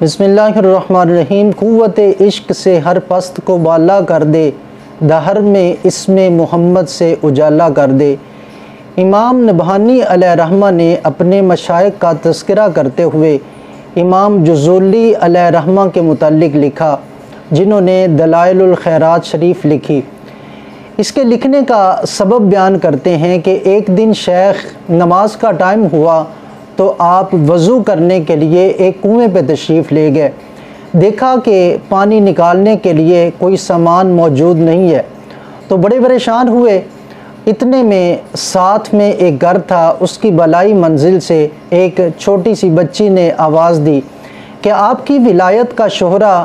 بسم اللہ الرحمن الرحیم۔ قوت عشق سے ہر پست کو بالا کر دے، دہر میں اسم محمد سے اجالا کر دے۔ امام نبہانی علیہ رحمہ نے اپنے مشائخ کا تذکرہ کرتے ہوئے امام جزولی علیہ رحمہ کے متعلق لکھا، جنہوں نے دلائل الخیرات شریف لکھی۔ اس کے لکھنے کا سبب بیان کرتے ہیں کہ ایک دن شیخ نماز کا ٹائم ہوا تو آپ وضو کرنے کے لیے ایک کنویں پہ تشریف لے گئے۔ دیکھا کہ پانی نکالنے کے لیے کوئی سامان موجود نہیں ہے تو بڑے پریشان ہوئے۔ اتنے میں ساتھ میں ایک گھر تھا، اس کی بالائی منزل سے ایک چھوٹی سی بچی نے آواز دی کہ آپ کی ولایت کا شہرہ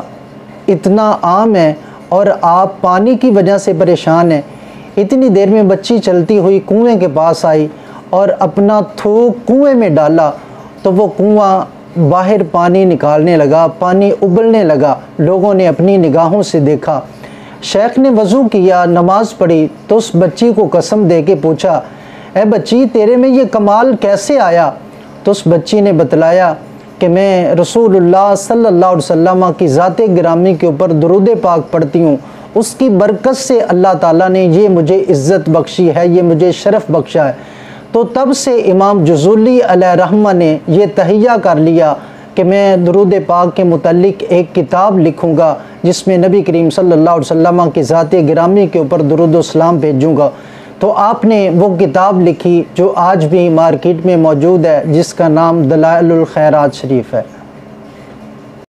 اتنا عام ہے اور آپ پانی کی وجہ سے پریشان ہیں۔ اتنی دیر میں بچی چلتی ہوئی کنویں کے پاس آئی اور اپنا تھوک کنویں میں ڈالا تو وہ کنواں باہر پانی نکالنے لگا، پانی ابلنے لگا۔ لوگوں نے اپنی نگاہوں سے دیکھا۔ شیخ نے وضو کیا، نماز پڑھی تو اس بچی کو قسم دے کے پوچھا، اے بچی تیرے میں یہ کمال کیسے آیا؟ تو اس بچی نے بتلایا کہ میں رسول اللہ صلی اللہ علیہ وسلم کی ذات گرامی کے اوپر درود پاک پڑھتی ہوں، اس کی برکت سے اللہ تعالیٰ نے یہ مجھے عزت بخشی ہے، یہ مجھے شرف بخشا ہے۔ تو تب سے امام جزولی علیہ رحمہ نے یہ تہیہ کر لیا کہ میں درود پاک کے متعلق ایک کتاب لکھوں گا جس میں نبی کریم صلی اللہ علیہ وسلم کی ذات گرامی کے اوپر درود و سلام بھیجوں گا۔ تو آپ نے وہ کتاب لکھی جو آج بھی مارکیٹ میں موجود ہے، جس کا نام دلائل الخیرات شریف ہے۔